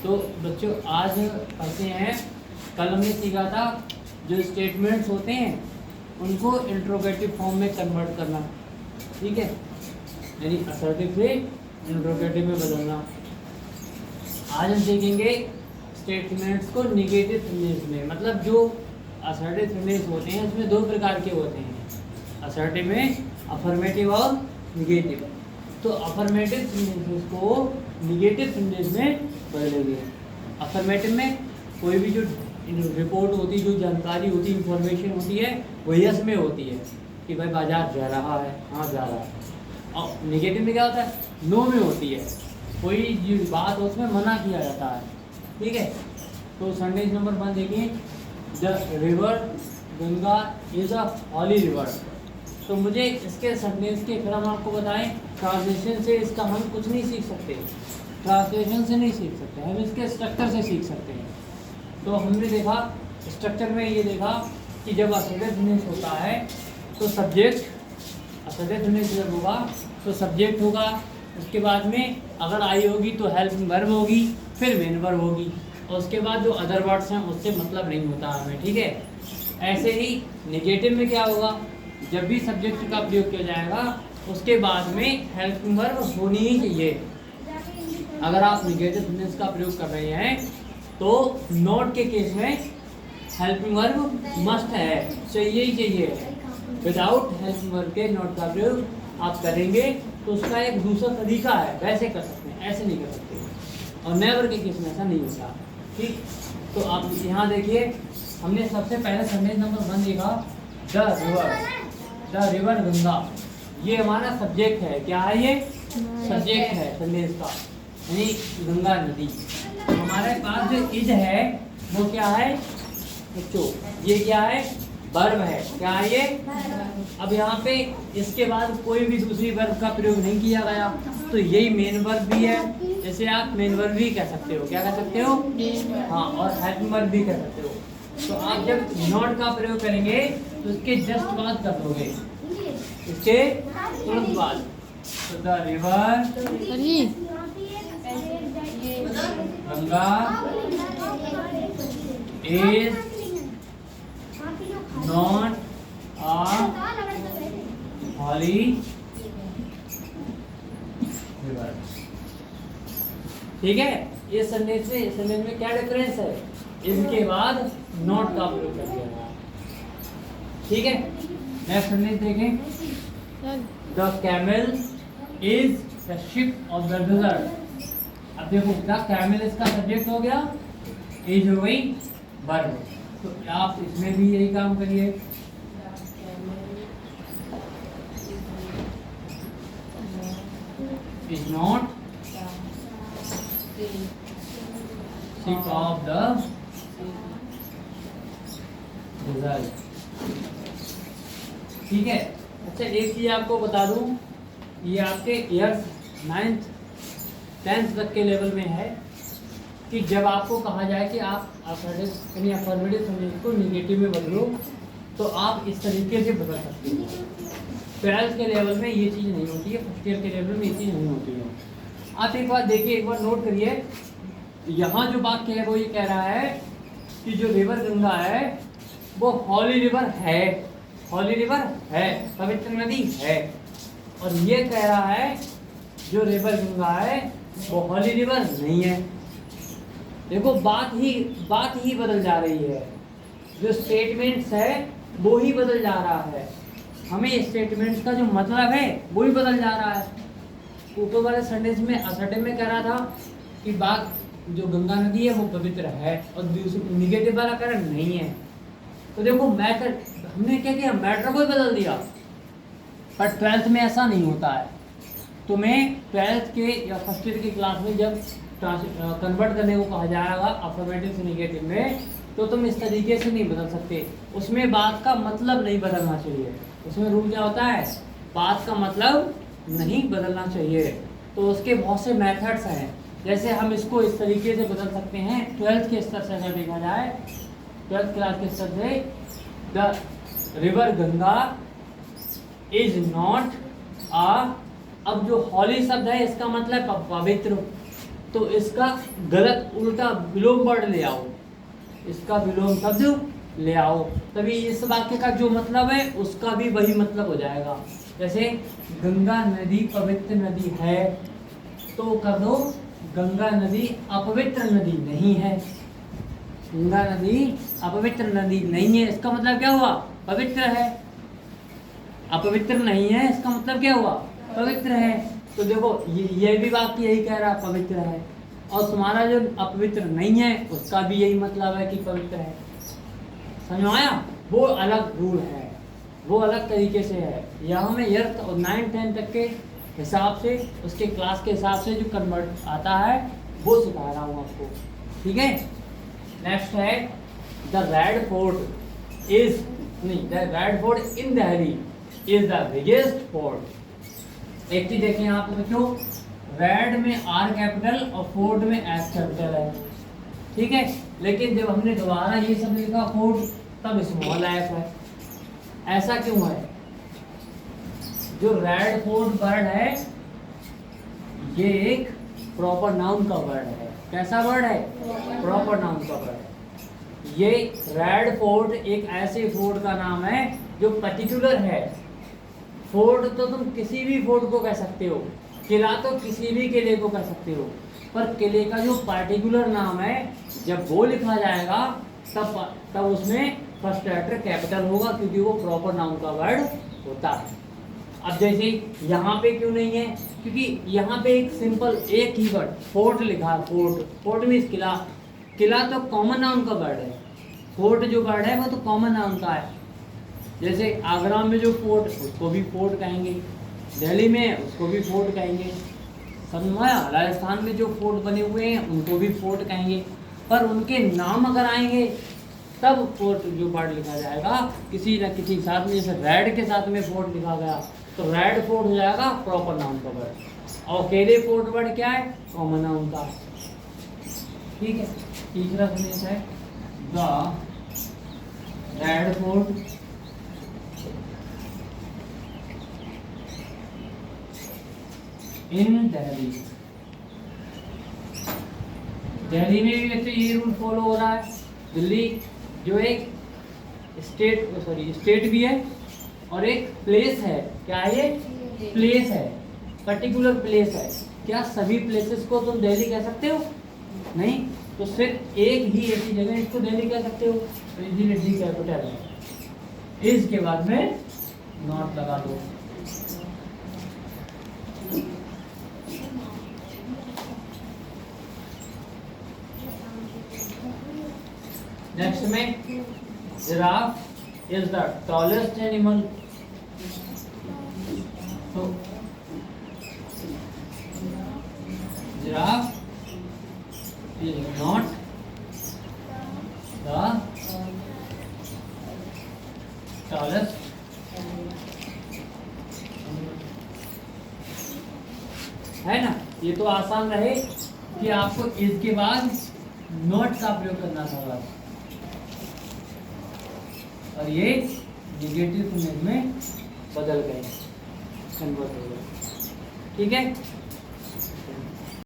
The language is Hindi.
तो बच्चों आज पढ़ते हैं, कल हमने सीखा था जो स्टेटमेंट्स होते हैं उनको इंट्रोगेटिव फॉर्म में कन्वर्ट करना, ठीक है, यानी असर्टिव से इंट्रोगेटिव में बदलना। आज हम सीखेंगे स्टेटमेंट्स को निगेटिव सेंटेंस में, मतलब जो असर्टिव सेंटेंस होते हैं उसमें दो प्रकार के होते हैं, असर्टिव में अफर्मेटिव और निगेटिव। तो अफर्मेटिव सेंटेंसेस को निगेटिव सेंटेंस में बदलेंगे। अफर्मेटिव में कोई भी जो रिपोर्ट होती है, जो जानकारी होती है, इंफॉर्मेशन होती है, वो यस में होती है कि भाई बाजार जा रहा है, हाँ जा रहा है। और निगेटिव में क्या होता है, नो में होती है, कोई जो बात हो उसमें मना किया जाता है, ठीक है। तो सेंटेंस नंबर 1 देखिए, the river Ganga is a holy river. तो मुझे इसके सेंटेंस के फिर हम आपको बताएं, ट्रांसलेशन से इसका हम कुछ नहीं सीख सकते, ट्रांसलेशन से नहीं सीख सकते, हम इसके स्ट्रक्चर से सीख सकते हैं। तो हमने देखा स्ट्रक्चर में ये देखा कि जब असर्टिव सेंटेंस होता है तो सब्जेक्ट, असर्टिव सेंटेंस जब होगा तो सब्जेक्ट होगा, उसके बाद में अगर आई होगी तो हेल्पिंग वर्ब होगी, फिर मेन वर्ब होगी, और उसके बाद जो अदर वर्ड्स हैं उससे मतलब नहीं होता हमें, ठीक है। ऐसे ही निगेटिव में क्या होगा, जब भी सब्जेक्ट का प्रयोग किया जाएगा उसके बाद में हेल्पिंग वर्ब होनी ही चाहिए। अगर आप निगेटिव सेंटेंस का प्रयोग कर रहे हैं तो नॉट के केस में हेल्पिंग वर्ब मस्ट है, चाहिए ही चाहिए। विदाउट हेल्पिंग वर्ब के नॉट का प्रयोग आप करेंगे तो उसका एक दूसरा तरीका है, वैसे कर सकते हैं, ऐसे नहीं कर सकते। और नेवर के केस में ऐसा नहीं होता, ठीक। तो आप यहाँ देखिए, हमने सबसे पहले सेंटेंस नंबर 1 देखा, द रिवर गंगा, ये हमारा सब्जेक्ट है। क्या है ये, सब्जेक्ट है सेंटेंस का, यानी गंगा नदी। हमारे पास जो इज है वो क्या है, बच्चों ये क्या है, वर्ब है। क्या है ये, अब यहाँ पे इसके बाद कोई भी दूसरी वर्ब का प्रयोग नहीं किया गया, तो यही मेन वर्ब भी है, जैसे आप मेन वर्ब भी कह सकते हो। क्या कह सकते हो, हाँ, और हेल्पिंग वर्ब भी कह सकते हो। तो आप जब नॉट का प्रयोग करेंगे तो इसके जस्ट बाद कर दोगे, इसके तुरंत बाद। तो the river Ganga is not a holy river, ठीक है। इस सेंटेंस में क्या डिफरेंस है, इसके बाद नॉट का प्रयोग कर दिया गया, ठीक है। नेक्स्ट सेंटेंस देखें, the camel is the ship of the desert. अब देखो, द कैमल इसका सब्जेक्ट हो गया, इज हो गई वर्ब। तो आप इसमें भी यही काम करिए, is not ship of the desert, ठीक है। अच्छा, एक चीज आपको बता दूं, ये आपके ईयर्स 9th 10th तक के लेवल में है कि जब आपको कहा जाए कि आप अफर्मेटिव सेंटेंस को निगेटिव में बदलो तो आप इस तरीके से बदल सकते हो। 12th के लेवल में ये चीज़ नहीं होती है, फर्स्ट ईयर के लेवल में ये चीज़ नहीं होती है। आप एक बार देखिए, एक बार नोट करिए, यहाँ जो वाक्य है वो ये कह रहा है कि जो रिवर गंगा है वो हॉली रिवर है, हॉली रिवर है, पवित्र नदी है। और ये कह रहा है जो रिवर गंगा है वो हॉली रिवर नहीं है। देखो, बात ही बदल जा रही है, जो स्टेटमेंट्स है वो ही बदल जा रहा है, हमें स्टेटमेंट्स का जो मतलब है वो ही बदल जा रहा है। ऊपर वाले सेंटेंस में असर्टिव में कह रहा था कि बात जो गंगा नदी है वो पवित्र है, और निगेटिव वाला कह रहा नहीं है। तो देखो, मैटर हमने क्या किया, मैटर को ही बदल दिया। पर 12th में ऐसा नहीं होता है। तुम्हें 12th के या फर्स्ट ईयर की क्लास में जब कन्वर्ट करने को कहा जाएगा अफर्मेटिव से निगेटिव में, तो तुम इस तरीके से नहीं बदल सकते, उसमें बात का मतलब नहीं बदलना चाहिए। उसमें रूल क्या होता है, बात का मतलब नहीं बदलना चाहिए। तो उसके बहुत से मेथड्स हैं, जैसे हम इसको इस तरीके से बदल सकते हैं। 12th के स्तर से अगर देखा जाए, 12th क्लास के स्तर से, the river Ganga is not a, अब जो हॉली शब्द है इसका मतलब पवित्र, तो इसका गलत उल्टा विलोम वर्ड ले आओ, इसका विलोम शब्द ले आओ, तभी इस वाक्य का जो मतलब है उसका भी वही मतलब हो जाएगा। जैसे गंगा नदी पवित्र नदी है, तो कर दो गंगा नदी अपवित्र नदी नहीं है। गंगा नदी अपवित्र नदी नहीं है, इसका मतलब क्या हुआ? पवित्र है। अपवित्र नहीं है, इसका मतलब क्या हुआ? पवित्र है। तो देखो ये भी वाक्य यही कह रहा है, पवित्र है, और तुम्हारा जो अपवित्र नहीं है उसका भी यही मतलब है कि पवित्र है। समझ में आया? वो अलग रूल है, वो अलग तरीके से है। यहाँ में यर्थ और 9-10 तक के हिसाब से, उसके क्लास के हिसाब से जो कन्वर्ट आता है वो सिखा रहा हूँ आपको, ठीक है। नेक्स्ट है द रेड फोर्ट इज नहीं, the red fort in Delhi is the biggest fort. एक चीज देखें यहाँ पे बच्चों, रेड में आर कैपिटल और फोर्ट में एस कैपिटल है, ठीक है। लेकिन जब हमने दोबारा ये सब लिखा फोर्ट, तब स्मॉल एफ है। ऐसा क्यों है? जो रेड फोर्ट वर्ड है ये एक प्रॉपर नाउन का वर्ड है। कैसा वर्ड है? प्रॉपर नाउन का वर्ड है। ये रेड फोर्ट एक ऐसे फोर्ट का नाम है जो पर्टिकुलर है। फोर्ट तो तुम किसी भी फोर्ट को कह सकते हो, किला तो किसी भी किले को कह सकते हो, पर किले का जो पर्टिकुलर नाम है जब वो लिखा जाएगा तब उसमें फर्स्ट लेटर कैपिटल होगा, क्योंकि वो प्रॉपर नाउन का वर्ड होता है। अब जैसे यहाँ पे क्यों नहीं है? क्योंकि यहाँ पे एक सिंपल एक ही वर्ड फोर्ट लिखा है। फोर्ट मीन्स किला। किला तो कॉमन नाउन का वर्ड है, फोर्ट जो वर्ड है वो तो कॉमन नाउन का है। जैसे आगरा में जो फोर्ट, उसको भी फोर्ट कहेंगे, दिल्ली में उसको भी फोर्ट कहेंगे, समझ में आया? राजस्थान में जो फोर्ट बने हुए हैं उनको भी फोर्ट कहेंगे, पर उनके नाम अगर आएंगे तब फोर्ट जो वर्ड लिखा जाएगा किसी न किसी के साथ में। जैसे रेड के साथ में फोर्ट लिखा गया तो रेड फोर्ट हो जाएगा प्रॉपर नाउन का वर्ड, और केले फोर्ट वर्ड क्या है? कॉमन नाउन का, ठीक है। तीसरा सेंटेंस है द रेड फोर्ट इन दिल्ली। दिल्ली में भी वैसे ये रूल फॉलो हो रहा है। दिल्ली जो एक स्टेट भी है और एक प्लेस है। क्या है ये? प्लेस है, पर्टिकुलर प्लेस है। क्या सभी प्लेसेस को तुम दिल्ली कह सकते हो? नहीं, तो सिर्फ एक ही ऐसी जगह इसको दिल्ली कह सकते हो, तो इसीलिए डी कैपिटल है। इसके बाद में नॉट लगा दो। नेक्स्ट में giraffe is the tallest animal. तो giraffe is not the tallest है ना। ये तो आसान रहे कि आपको इसके बाद नोट का प्रयोग करना था बस, और ये नेगेटिव इमेज में बदल गए, कन्वर्ट हो गए, ठीक है।